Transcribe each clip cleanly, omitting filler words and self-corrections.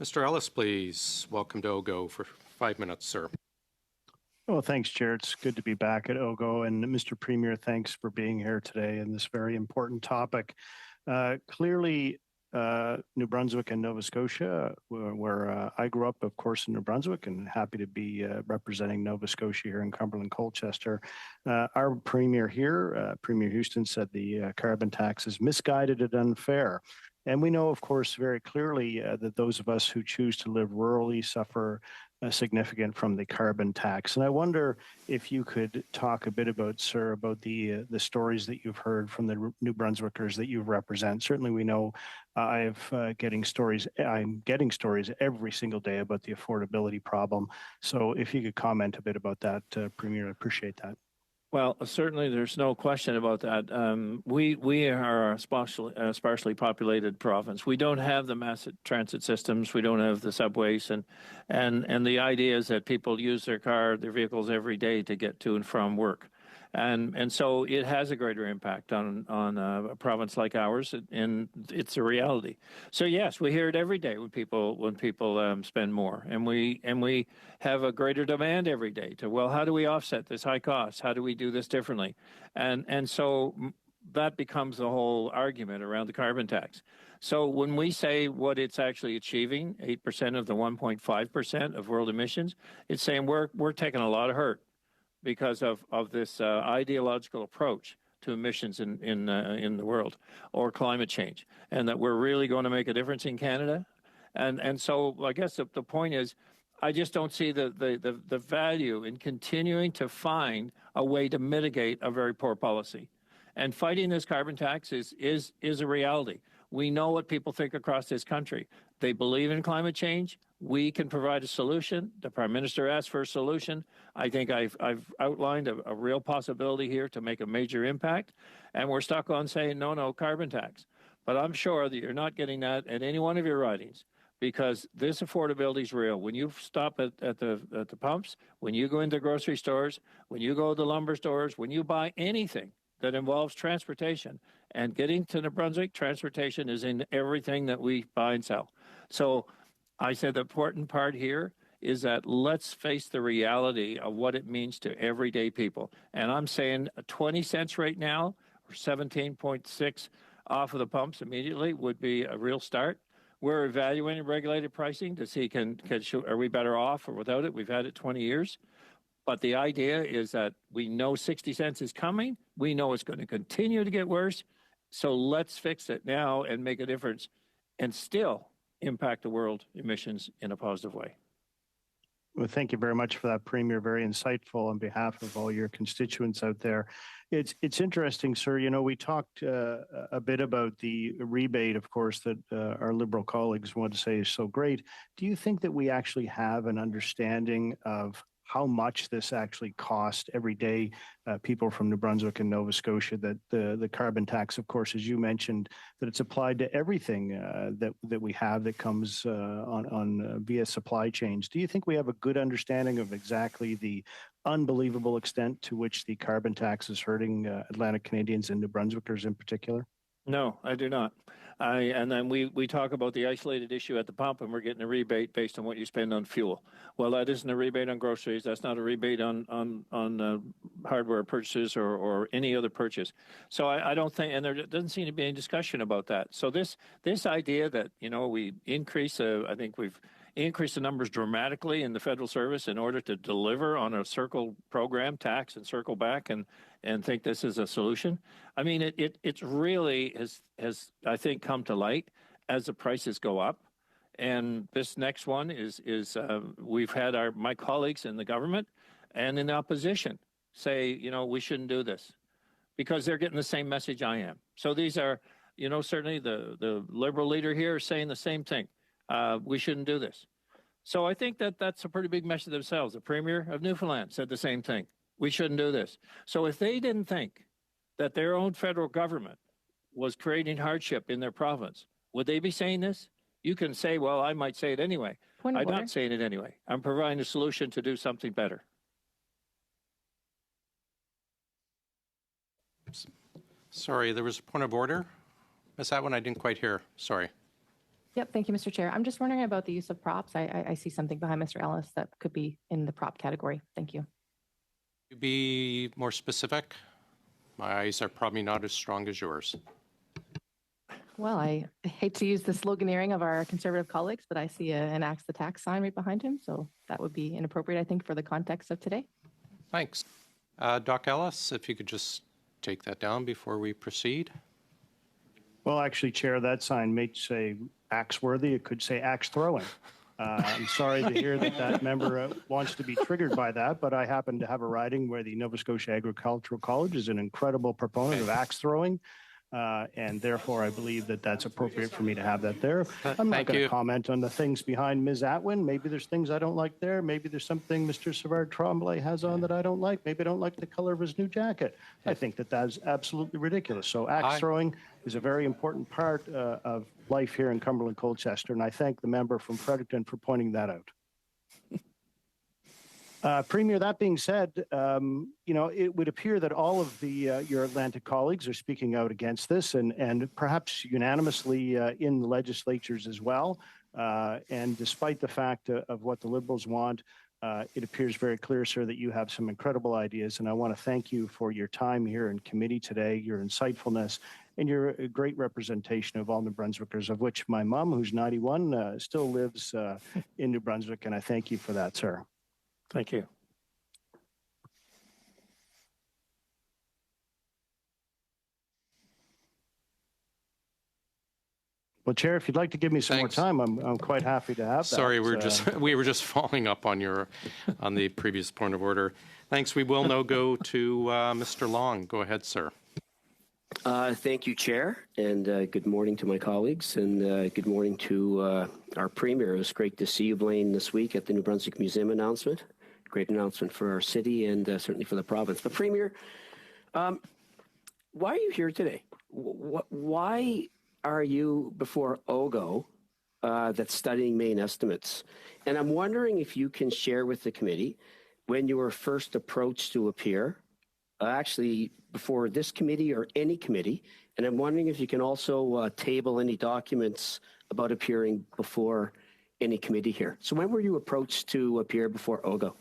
Mr. Ellis, please. Welcome to OGO for 5 minutes, sir. Well, thanks, Chair. It's good to be back at OGO. And Mr. Premier, thanks for being here today in this very important topic. Clearly, New Brunswick and Nova Scotia, where I grew up, of course, in New Brunswick, and happy to be representing Nova Scotia here in Cumberland, Colchester. Our Premier here, Premier Houston, said the carbon tax is misguided and unfair. And we know, of course, very clearly that those of us who choose to live rurally suffer significant from the carbon tax. And I wonder if you could talk a bit about, sir, about the stories that you've heard from the New Brunswickers that you represent. Certainly, we know I'm getting stories every single day about the affordability problem. So if you could comment a bit about that, Premier, I appreciate that. Well, certainly there's no question about that. We are a sparsely populated province. We don't have the mass transit systems. We don't have the subways. And the idea is that people use their vehicles every day to get to and from work. And so it has a greater impact on a province like ours, and it's a reality. So yes, we hear it every day when people spend more, and we have a greater demand every day to, well, how do we offset this high cost? How do we do this differently? And so that becomes the whole argument around the carbon tax. So when we say what it's actually achieving, 8% of the 1.5% of world emissions, it's saying we're taking a lot of hurt because of this ideological approach to emissions in the world or climate change, and that we're really going to make a difference in Canada. And so I guess the point is, I just don't see the value in continuing to find a way to mitigate a very poor policy. And fighting this carbon tax is a reality. We know what people think across this country. They believe in climate change. We can provide a solution. The Prime Minister asked for a solution. I think I've outlined a real possibility here to make a major impact. And we're stuck on saying, no, carbon tax. But I'm sure that you're not getting that at any one of your ridings, because this affordability is real. When you stop at the pumps, when you go into grocery stores, when you go to the lumber stores, when you buy anything that involves transportation, and getting to New Brunswick, transportation is in everything that we buy and sell. So I said the important part here is that let's face the reality of what it means to everyday people. And I'm saying 20 cents right now, or 17.6 off of the pumps immediately would be a real start. We're evaluating regulated pricing to see are we better off or without it. We've had it 20 years. But the idea is that we know 60 cents is coming. We know it's going to continue to get worse. So let's fix it now and make a difference and still impact the world emissions in a positive way. Well, thank you very much for that, Premier. Very insightful on behalf of all your constituents out there. It's interesting, sir. You know, we talked a bit about the rebate, of course, that our Liberal colleagues want to say is so great. Do you think that we actually have an understanding of how much this actually costs every day people from New Brunswick and Nova Scotia, that the carbon tax, of course, as you mentioned, that it's applied to everything that we have that comes on via supply chains. Do you think we have a good understanding of exactly the unbelievable extent to which the carbon tax is hurting Atlantic Canadians and New Brunswickers in particular? No, I do not. And then we talk about the isolated issue at the pump, and we're getting a rebate based on what you spend on fuel. Well, that isn't a rebate on groceries. That's not a rebate on hardware purchases or any other purchase. So I don't think, and there doesn't seem to be any discussion about that. So this idea that, you know, we increase, I think we've increased the numbers dramatically in the federal service in order to deliver on a circle program, tax and circle back, and think this is a solution. I mean, it's really has I think come to light as the prices go up. And this next one is we've had my colleagues in the government and in the opposition say, you know, we shouldn't do this because they're getting the same message I am. So these are, you know, certainly the Liberal leader here is saying the same thing. We shouldn't do this. So I think that's a pretty big message themselves. The Premier of Newfoundland said the same thing. We shouldn't do this. So if they didn't think that their own federal government was creating hardship in their province, would they be saying this? You can say, well, I might say it anyway. I'm not saying it anyway. I'm providing a solution to do something better. Sorry, there was a point of order. Is that one I didn't quite hear? Sorry. Yep. Thank you, Mr. Chair. I'm just wondering about the use of props. I see something behind Mr. Ellis that could be in the prop category. Thank you. To be more specific, my eyes are probably not as strong as yours. Well, I hate to use the sloganeering of our Conservative colleagues, but I see an axe the tax sign right behind him. So that would be inappropriate, I think, for the context of today. Thanks. Doc Ellis, if you could just take that down before we proceed. Well, actually, Chair, that sign may say axe worthy. It could say axe throwing. I'm sorry to hear that member wants to be triggered by that, but I happen to have a riding where the Nova Scotia Agricultural College is an incredible proponent of axe throwing. And therefore, I believe that that's appropriate for me to have that there. I'm not going to comment on the things behind Ms. Atwin. Maybe there's things I don't like there. Maybe there's something Mr. Savard Tremblay has on that I don't like. Maybe I don't like the color of his new jacket. I think that that's absolutely ridiculous. So axe throwing is a very important part of life here in Cumberland Colchester, and I thank the member from Fredericton for pointing that out. Premier, that being said, it would appear that all of your Atlantic colleagues are speaking out against this and perhaps unanimously in the legislatures as well. And despite the fact of what the Liberals want, it appears very clear, sir, that you have some incredible ideas. And I want to thank you for your time here in committee today, your insightfulness, and you're a great representation of all New Brunswickers, of which my mom, who's 91, still lives in New Brunswick. And I thank you for that, sir. Thank you. Well, Chair, if you'd like to give me some more time, I'm quite happy to have that. Sorry, we were just following up on the previous point of order. Thanks. We will now go to Mr. Long. Go ahead, sir. Thank you, Chair, and good morning to my colleagues, and good morning to our Premier. It was great to see you, Blaine, this week at the New Brunswick Museum announcement. Great announcement for our city and certainly for the province. But Premier, why are you here today? Why are you before OGO that's studying main estimates? And I'm wondering if you can share with the committee when you were first approached to appear, actually before this committee or any committee, and I'm wondering if you can also table any documents about appearing before any committee here. So when were you approached to appear before OGO?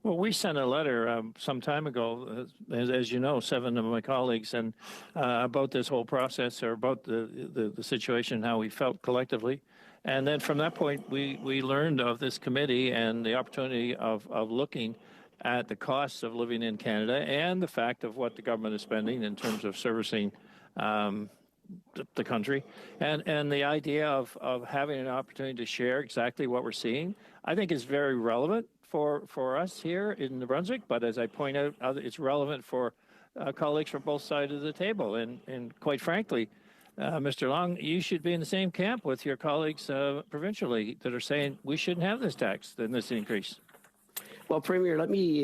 Well, we sent a letter some time ago, as you know, 7 of my colleagues, and about this whole process or about the situation, how we felt collectively. And then from that point, we learned of this committee and the opportunity of looking at the costs of living in Canada and the fact of what the government is spending in terms of servicing the country. And the idea of having an opportunity to share exactly what we're seeing, I think is very relevant for us here in New Brunswick, but as I point out, it's relevant for colleagues from both sides of the table. And quite frankly, Mr. Long, you should be in the same camp with your colleagues provincially that are saying we shouldn't have this tax and this increase. Well, Premier, let me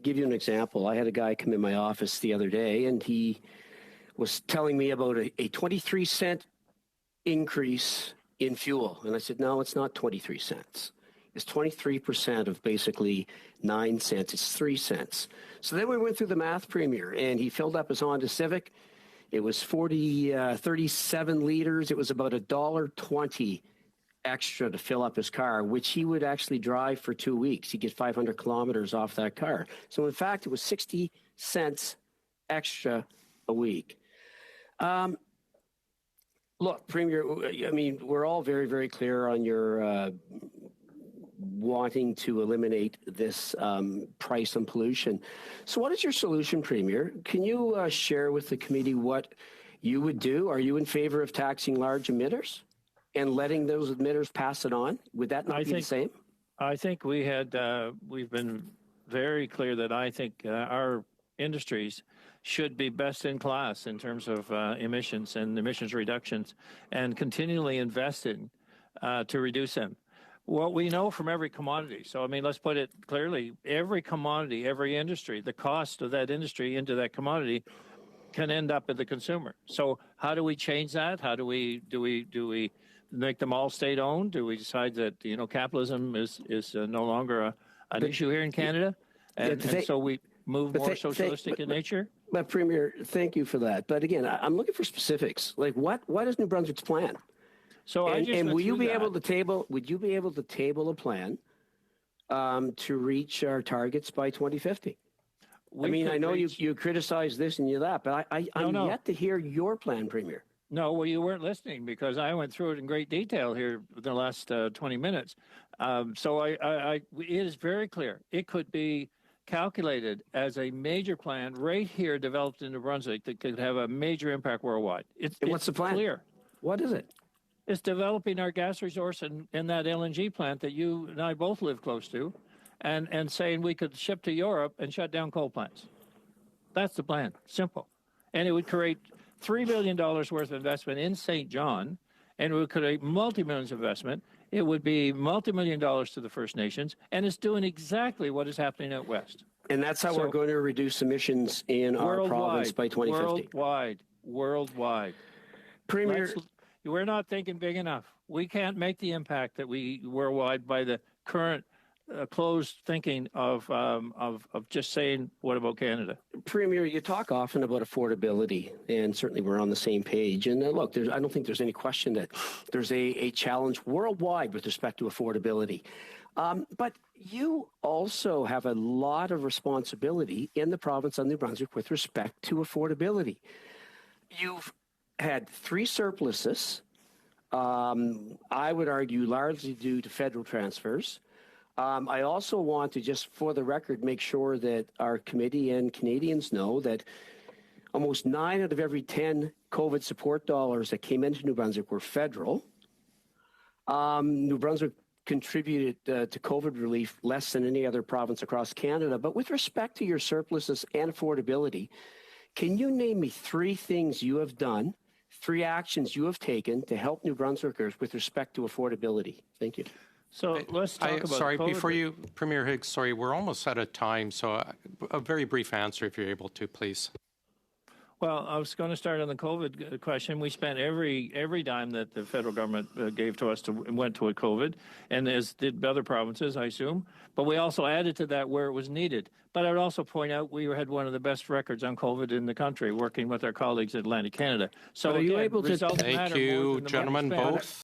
give you an example. I had a guy come in my office the other day, and he was telling me about a 23-cent increase in fuel. And I said, no, it's not 23 cents. It's 23% of basically 9 cents. It's 3 cents. So then we went through the math, Premier, and he filled up his Honda Civic. It was 37 liters. It was about $1.20 extra to fill up his car, which he would actually drive for 2 weeks. He'd get 500 kilometers off that car. So in fact, it was 60 cents extra a week. Look, Premier, I mean, we're all very, very clear on your wanting to eliminate this price on pollution. So what is your solution, Premier? Can you share with the committee what you would do? Are you in favor of taxing large emitters and letting those emitters pass it on? Would that not be the same? I think we've been very clear that I think our industries should be best in class in terms of emissions and emissions reductions and continually investing to reduce them. What we know from every commodity, so I mean, let's put it clearly, every commodity, every industry, the cost of that industry into that commodity can end up at the consumer. So how do we change that? How do we make them all state-owned? Do we decide that, you know, capitalism is no longer an issue here in Canada? And so we move more socialistic in nature? But Premier, thank you for that. But again, I'm looking for specifics. Like what is New Brunswick's plan? So I just And went will you through be that. able to table? Would you be able to table a plan to reach our targets by 2050? We I mean, I could know reach- you criticize this and you that, but I'm No. yet to hear your plan, Premier. No, well, you weren't listening because I went through it in great detail here the last 20 minutes. So it is very clear. It could be calculated as a major plan right here developed in New Brunswick that could have a major impact worldwide. And what's the plan? Clear. What is it? It's developing our gas resource in that LNG plant that you and I both live close to and saying we could ship to Europe and shut down coal plants. That's the plan. Simple. And it would create $3 billion worth of investment in St. John, and it would create multi-millions investment. It would be multi-million dollars to the First Nations, and it's doing exactly what is happening out west. And that's how we're going to reduce emissions in our province by 2050. Worldwide. Premier, We're not thinking big enough. We can't make the impact that we worldwide by the current closed thinking of just saying, what about Canada? Premier, you talk often about affordability, and certainly we're on the same page. And look, I don't think there's any question that there's a challenge worldwide with respect to affordability. But you also have a lot of responsibility in the province of New Brunswick with respect to affordability. You've had 3 surpluses, I would argue largely due to federal transfers. I also want to just, for the record, make sure that our committee and Canadians know that almost 9 out of every 10 COVID support dollars that came into New Brunswick were federal. New Brunswick contributed to COVID relief less than any other province across Canada. But with respect to your surpluses and affordability, can you name me 3 things you have done, 3 actions you have taken to help New Brunswickers with respect to affordability? Thank you. So let's talk about Sorry, COVID. before you, Premier Higgs, sorry, we're almost out of time, so a very brief answer if you're able to, please. Well, I was going to start on the COVID question. We spent every dime that the federal government gave to us went toward COVID, and as did other provinces, I assume. But we also added to that where it was needed. But I would also point out we had one of the best records on COVID in the country, working with our colleagues at Atlantic Canada. So But are you again, able to? results Thank matter more you, than the money gentlemen, spent. both.